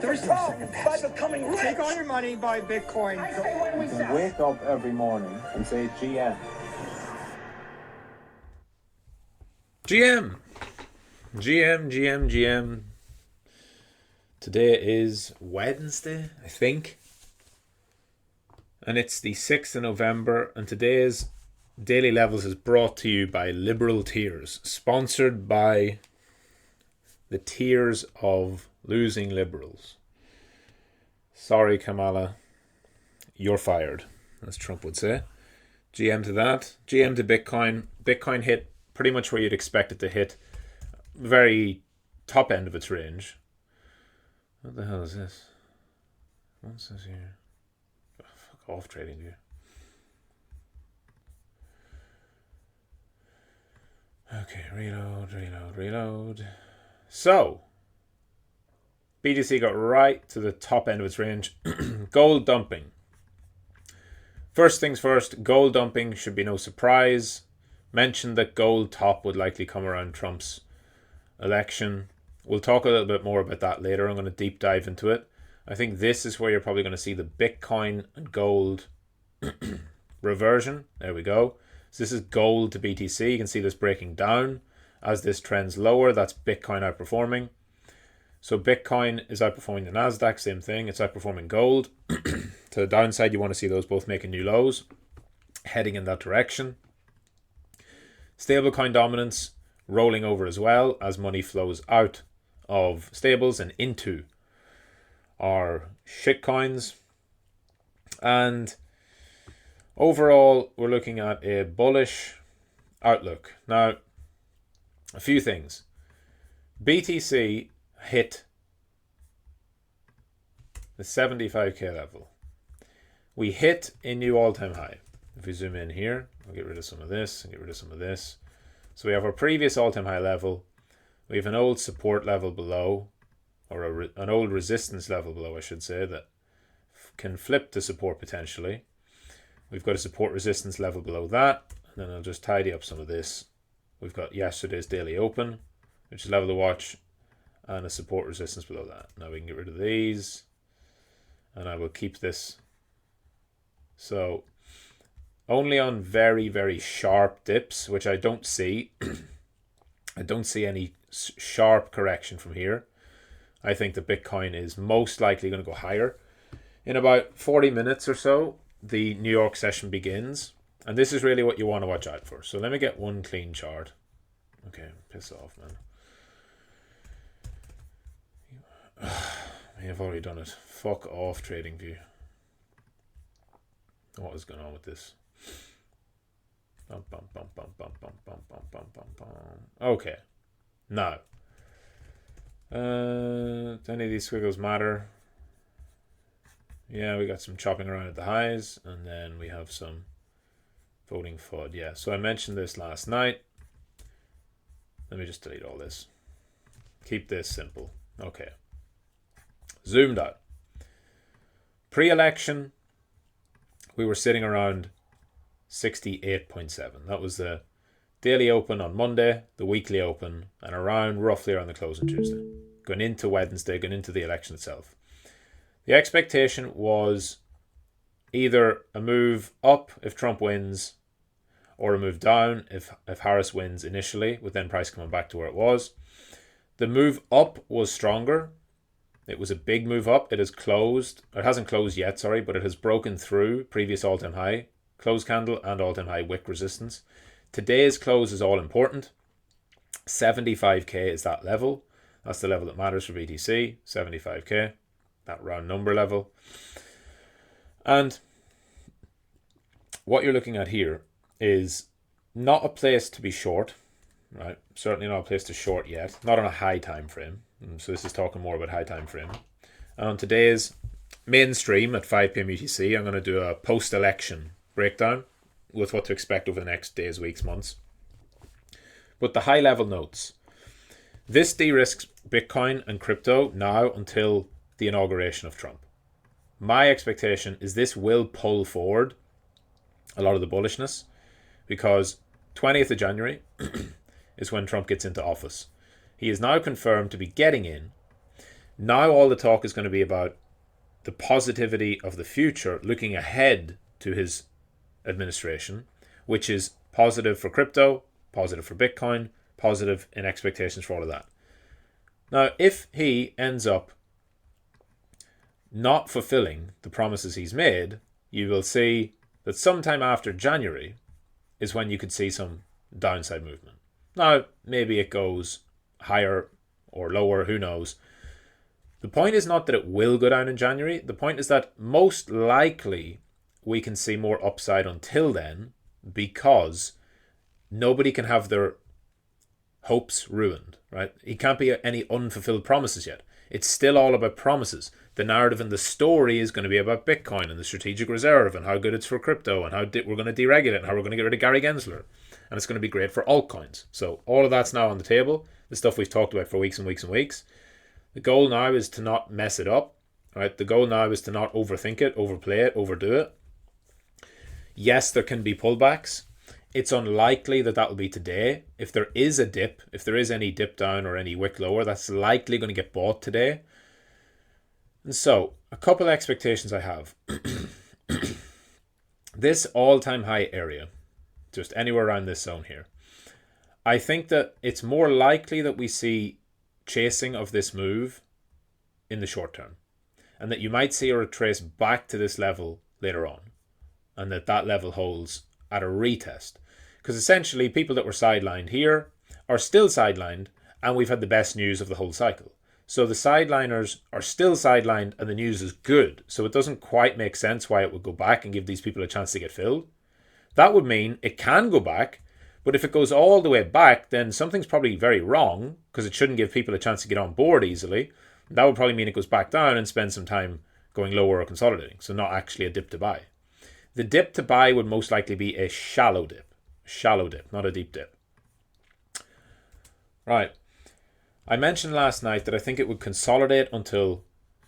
There's no by becoming rich. Take all your money, buy Bitcoin. I say when we You can sell. wake up every morning and say GM. GM. GM. Today is Wednesday, I think. And it's the 6th of November. And today's Daily Levels is brought to you by Liberal Tears. Sponsored by the Tears of Losing Liberals. Sorry, Kamala. You're fired, as Trump would say. GM to that. GM to Bitcoin. Bitcoin hit pretty much where you'd expect it to hit. Very top end of its range. What the hell is this? What's this here? Oh, fuck off, trading view. Okay, reload. So, BTC got right to the top end of its range. Gold dumping. First things first, gold dumping should be no surprise. Mentioned that gold top would likely come around Trump's election. We'll talk a little bit more about that later. I'm going to deep dive into it. I think this is where you're probably going to see the Bitcoin and gold reversion. There we go. So this is gold to BTC. You can see this breaking down. As this trends lower, that's Bitcoin outperforming. So Bitcoin is outperforming the Nasdaq, same thing. It's outperforming gold. To the downside, you want to see those both making new lows, heading in that direction. Stablecoin dominance rolling over as well as money flows out of stables and into our shitcoins. And overall, we're looking at a bullish outlook. Now, a few things. BTC hit the 75k level. We hit a new all-time high. If we zoom in here, I'll get rid of some of this and get rid of some of this. So we have our previous all-time high level. We have an old support level below, or an old resistance level below, I should say, that can flip to support potentially. We've got a support resistance level below that. And then I'll just tidy up some of this. We've got yesterday's daily open, which is level to watch, and a support resistance below that. Now we can get rid of these, and I will keep this. So only on very, very sharp dips, which I don't see. I don't see any sharp correction from here. I think the Bitcoin is most likely going to go higher. In about 40 minutes or so, the New York session begins. And this is really what you want to watch out for. So let me get one clean chart. Okay, piss off, man. I've already done it. Fuck off, TradingView. What is going on with this? Okay. Now. Do any of these squiggles matter? Yeah, we got some chopping around at the highs. And then we have some voting FUD. Yeah, so I mentioned this last night. Let me just delete all this. Keep this simple. Okay. Zoomed out. Pre-election, we were sitting around 68.7. That was the daily open on Monday, the weekly open, and roughly around the close on Tuesday. Going into Wednesday, going into the election itself. The expectation was either a move up if Trump wins, or a move down if Harris wins initially, with then price coming back to where it was. The move up was stronger. It was a big move up. It has closed. It hasn't closed yet, sorry, but it has broken through previous all-time high close candle and all-time high wick resistance. Today's close is all important. 75k is that level. That's the level that matters for BTC. 75k, that round number level. And what you're looking at here is not a place to be short, right? Certainly not a place to short yet. Not on a high time frame. So this is talking more about high time frame. And on today's mainstream at 5 p.m. UTC, I'm going to do a post-election breakdown with what to expect over the next days, weeks, months. But the high-level notes. This de-risks Bitcoin and crypto now until the inauguration of Trump. My expectation is this will pull forward a lot of the bullishness because 20th of January is when Trump gets into office. He is now confirmed to be getting in Now all the talk is going to be about the positivity of the future, looking ahead to his administration, which is positive for crypto, positive for Bitcoin, positive in expectations for all of that. Now, if he ends up not fulfilling the promises he's made, you will see that sometime after January is when you could see some downside movement. Now, maybe it goes higher or lower, who knows. The point is not that it will go down in January. The point is that most likely we can see more upside until then, because nobody can have their hopes ruined, right? He can't be any unfulfilled promises yet. It's still all about promises. The narrative and the story is going to be about Bitcoin and the strategic reserve and how good it's for crypto and how we're going to deregulate and how we're going to get rid of Gary Gensler. And it's going to be great for altcoins. So all of that's now on the table. The stuff we've talked about for weeks and weeks and weeks. The goal now is to not mess it up, right? The goal now is to not overthink it, overplay it, overdo it. Yes, there can be pullbacks. It's unlikely that will be today. If there is a dip, if there is any dip down or any wick lower, that's likely going to get bought today. And so, a couple of expectations I have. This all-time high area, just anywhere around this zone here, I think that it's more likely that we see chasing of this move in the short term, and that you might see a retrace back to this level later on, and that level holds at a retest. Because essentially, people that were sidelined here are still sidelined, and we've had the best news of the whole cycle. So the sideliners are still sidelined, and the news is good. So it doesn't quite make sense why it would go back and give these people a chance to get filled. That would mean it can go back, but if it goes all the way back, then something's probably very wrong, because it shouldn't give people a chance to get on board easily. That would probably mean it goes back down and spends some time going lower or consolidating. So not actually a dip to buy. The dip to buy would most likely be a shallow dip. Shallow dip, not a deep dip. Right. I mentioned last night that I think it would consolidate until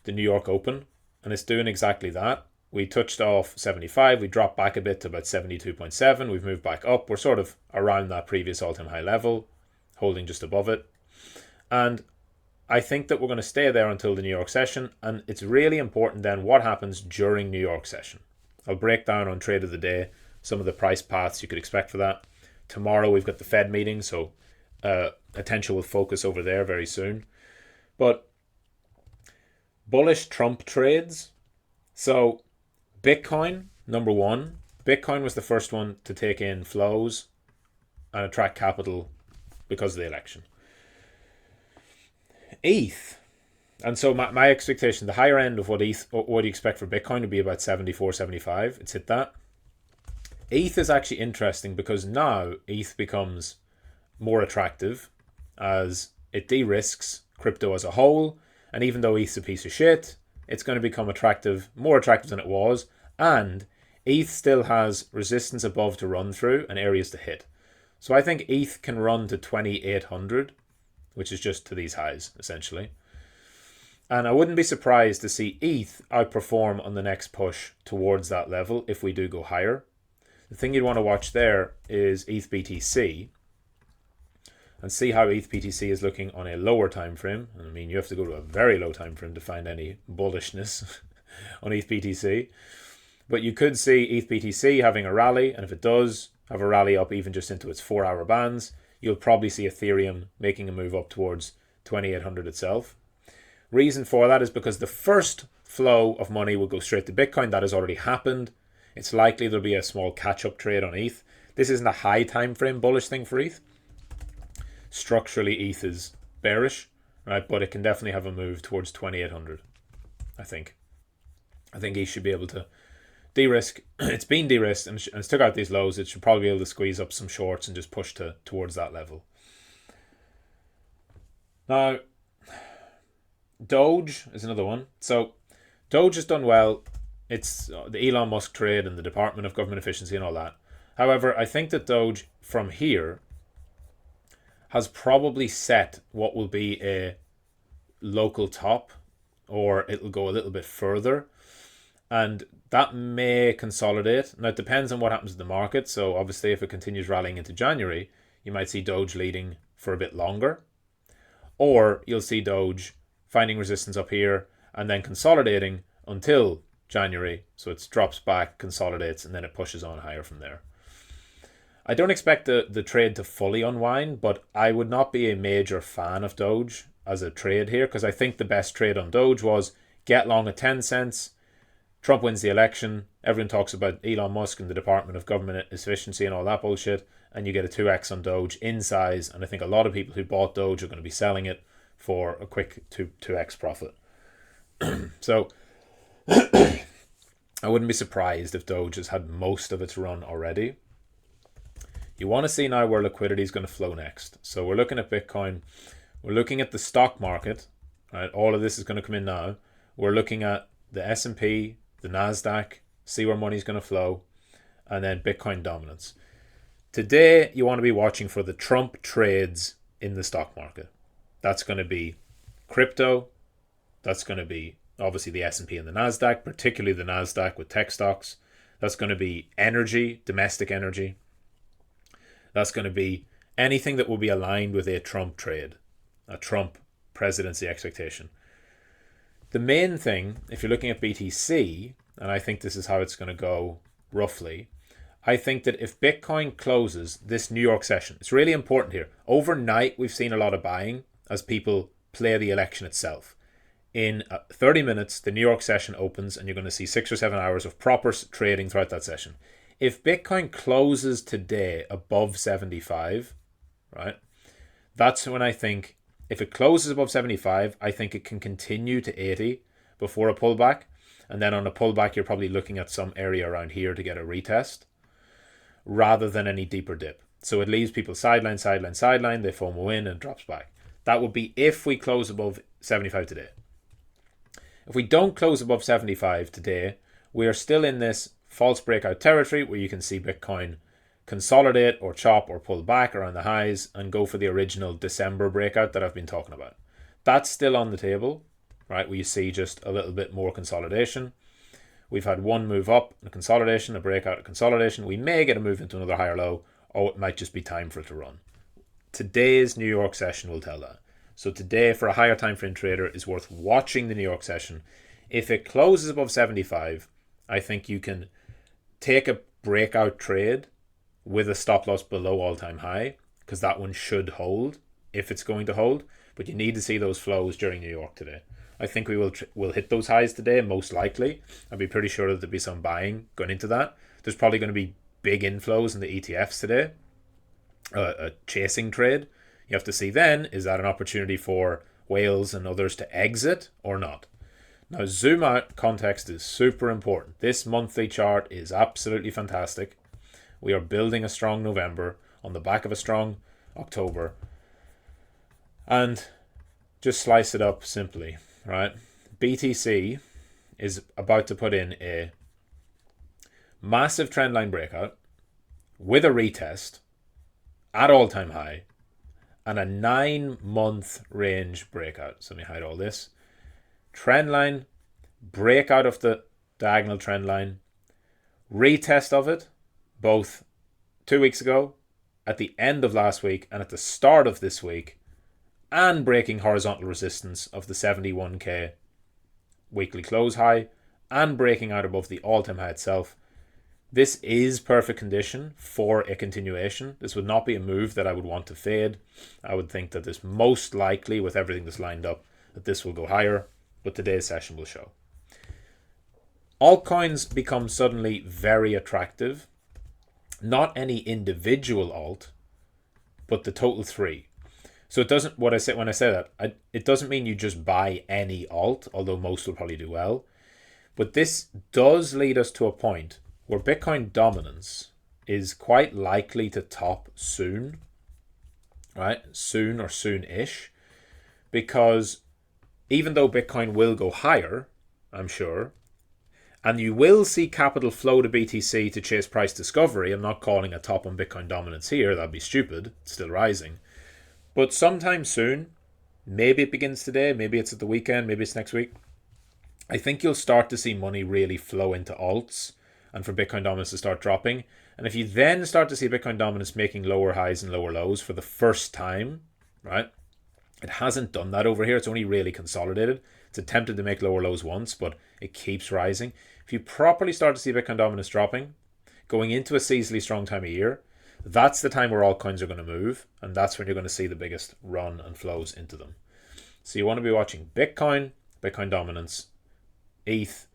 the New York Open, and it's doing exactly that. We touched off 75, we dropped back a bit to about 72.7, we've moved back up. We're sort of around that previous all-time high level, holding just above it. And I think that we're going to stay there until the New York session, and it's really important then what happens during New York session. I'll break down on trade of the day some of the price paths you could expect for that. Tomorrow we've got the Fed meeting, so attention will focus over there very soon. But bullish Trump trades. So Bitcoin, number one. Bitcoin was the first one to take in flows and attract capital because of the election. ETH. And so my expectation, the higher end of what do you expect for Bitcoin to be about 74, 75. It's hit that. ETH is actually interesting because now ETH becomes more attractive as it de-risks crypto as a whole. And even though ETH's a piece of shit, it's going to become attractive, more attractive than it was. And ETH still has resistance above to run through and areas to hit. So I think ETH can run to 2,800, which is just to these highs, essentially. And I wouldn't be surprised to see ETH outperform on the next push towards that level if we do go higher. The thing you'd want to watch there is ETH BTC and see how ETH BTC is looking on a lower time frame. I mean, you have to go to a very low time frame to find any bullishness on ETH BTC. But you could see ETH BTC having a rally, and if it does have a rally up even just into its 4-hour bands, you'll probably see Ethereum making a move up towards 2,800 itself. Reason for that is because the first flow of money will go straight to Bitcoin. That has already happened. It's likely there'll be a small catch-up trade on ETH. This isn't a high time frame bullish thing for ETH. Structurally, ETH is bearish, right? But it can definitely have a move towards 2,800, I think. I think ETH should be able to de-risk. It's been de-risked and it's took out these lows. It should probably be able to squeeze up some shorts and just push towards that level. Now, Doge is another one. So Doge has done well. It's the Elon Musk trade and the Department of Government Efficiency and all that. However, I think that Doge from here has probably set what will be a local top, or it'll go a little bit further. And that may consolidate. Now, it depends on what happens in the market. So obviously, if it continues rallying into January, you might see Doge leading for a bit longer. Or you'll see Doge finding resistance up here, and then consolidating until January. So it drops back, consolidates, and then it pushes on higher from there. I don't expect the trade to fully unwind, but I would not be a major fan of Doge as a trade here, because I think the best trade on Doge was get long at 10 cents. Trump wins the election. Everyone talks about Elon Musk and the Department of Government Efficiency and all that bullshit. And you get a 2x on Doge in size. And I think a lot of people who bought Doge are going to be selling it for a quick 2x profit. So I wouldn't be surprised if Doge has had most of its run already. You want to see now where liquidity is going to flow next. So we're looking at Bitcoin. We're looking at the stock market. Right? All of this is going to come in now. We're looking at the S&P, the NASDAQ, see where money's going to flow, and then Bitcoin dominance. Today, you want to be watching for the Trump trades in the stock market. That's going to be crypto. That's going to be obviously the S&P and the NASDAQ, particularly the NASDAQ with tech stocks. That's going to be energy, domestic energy. That's going to be anything that will be aligned with a Trump trade, a Trump presidency expectation. The main thing, if you're looking at BTC, and I think this is how it's going to go roughly, I think that if Bitcoin closes this New York session, it's really important here. Overnight, we've seen a lot of buying as people play the election itself. In 30 minutes, the New York session opens and you're going to see 6 or 7 hours of proper trading throughout that session. If Bitcoin closes today above 75, right, that's when I think, if it closes above 75, I think it can continue to 80 before a pullback. And then on a pullback, you're probably looking at some area around here to get a retest rather than any deeper dip. So it leaves people sideline. They FOMO in and drops back. That would be if we close above 75 today. If we don't close above 75 today, we are still in this false breakout territory where you can see Bitcoin consolidate or chop or pull back around the highs and go for the original December breakout that I've been talking about. That's still on the table, right? Where you see just a little bit more consolidation. We've had one move up, a consolidation, a breakout, a consolidation. We may get a move into another higher low, or it might just be time for it to run. Today's New York session will tell that. So today, for a higher time frame trader, is worth watching the New York session. If it closes above 75, I think you can take a breakout trade with a stop loss below all-time high, because that one should hold if it's going to hold. But you need to see those flows during New York today. I think we will hit those highs today, most likely. I'd be pretty sure that there'll be some buying going into that. There's probably going to be big inflows in the ETFs today. A chasing trade. You have to see then, is that an opportunity for whales and others to exit or not? Now, zoom out context is super important. This monthly chart is absolutely fantastic. We are building a strong November on the back of a strong October. And just slice it up simply, right? BTC is about to put in a massive trendline breakout with a retest at all-time high and a 9-month range breakout. So let me hide all this. Trendline, breakout of the diagonal trendline, retest of it, both 2 weeks ago, at the end of last week, and at the start of this week, and breaking horizontal resistance of the 71k weekly close high, and breaking out above the all-time high itself. This is perfect condition for a continuation. This would not be a move that I would want to fade. I would think that this most likely, with everything that's lined up, that this will go higher, but today's session will show. Altcoins become suddenly very attractive. Not any individual alt, but the total three. So it doesn't, when I say that, it doesn't mean you just buy any alt, although most will probably do well. But this does lead us to a point where Bitcoin dominance is quite likely to top soon, right? Soon or soon-ish. Because even though Bitcoin will go higher, I'm sure, and you will see capital flow to BTC to chase price discovery. I'm not calling a top on Bitcoin dominance here. That'd be stupid. It's still rising. But sometime soon, maybe it begins today, maybe it's at the weekend, maybe it's next week, I think you'll start to see money really flow into alts and for Bitcoin dominance to start dropping. And if you then start to see Bitcoin dominance making lower highs and lower lows for the first time, right? It hasn't done that over here. It's only really consolidated. It's attempted to make lower lows once, but it keeps rising. If you properly start to see Bitcoin dominance dropping, going into a seasonally strong time of year, that's the time where altcoins are going to move, and that's when you're going to see the biggest run and flows into them. So you want to be watching Bitcoin, Bitcoin dominance, ETH.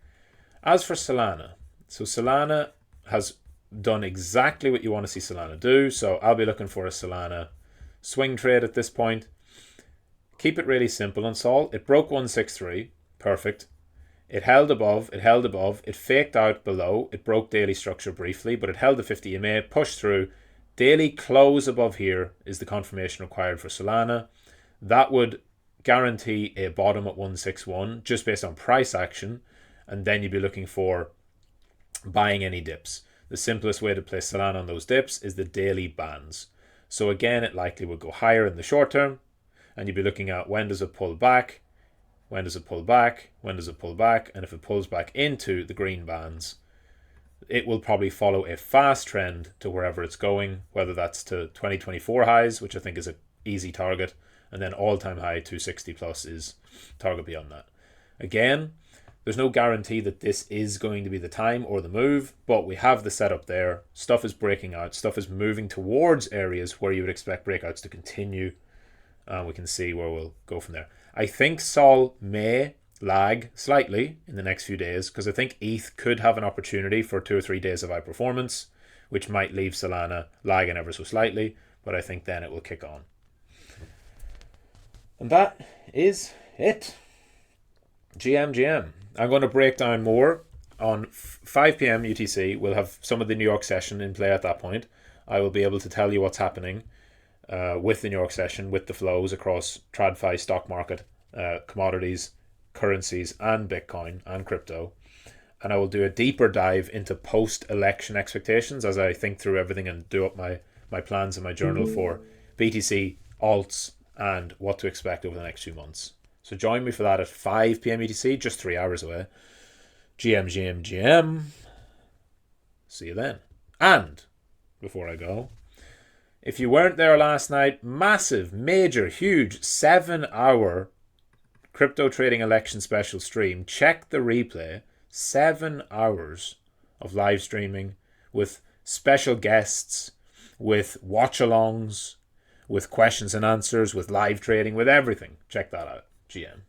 As for Solana, so Solana has done exactly what you want to see Solana do. So I'll be looking for a Solana swing trade at this point. Keep it really simple on Sol. It broke 163. Perfect. It held above. It faked out below. It broke daily structure briefly, but it held the 50 EMA, pushed through. Daily close above here is the confirmation required for Solana. That would guarantee a bottom at 161 just based on price action, and then you'd be looking for buying any dips. The simplest way to place Solana on those dips is the daily bands. So again, it likely would go higher in the short term, and you'd be looking at when does it pull back, when does it pull back, when does it pull back, and if it pulls back into the green bands, it will probably follow a fast trend to wherever it's going, whether that's to 2024 highs, which I think is an easy target, and then all-time high 260 plus is target beyond that. Again, there's no guarantee that this is going to be the time or the move, but we have the setup there. Stuff is breaking out. Stuff is moving towards areas where you would expect breakouts to continue. We can see where we'll go from there. I think Sol may lag slightly in the next few days because I think ETH could have an opportunity for 2 or 3 days of high performance, which might leave Solana lagging ever so slightly, but I think then it will kick on. And that is it. GM. I'm going to break down more on 5 p.m. UTC. We'll have some of the New York session in play at that point. I will be able to tell you what's happening with the New York session, with the flows across TradFi, stock market, commodities, currencies, and Bitcoin and crypto. And I will do a deeper dive into post-election expectations as I think through everything and do up my plans in my journal for BTC, alts, and what to expect over the next few months. So join me for that at 5 p.m. UTC, just 3 hours away. GM. See you then. And before I go, if you weren't there last night, massive, major, huge 7-hour crypto trading election special stream. Check the replay. 7 hours of live streaming with special guests, with watch-alongs, with questions and answers, with live trading, with everything. Check that out. GM.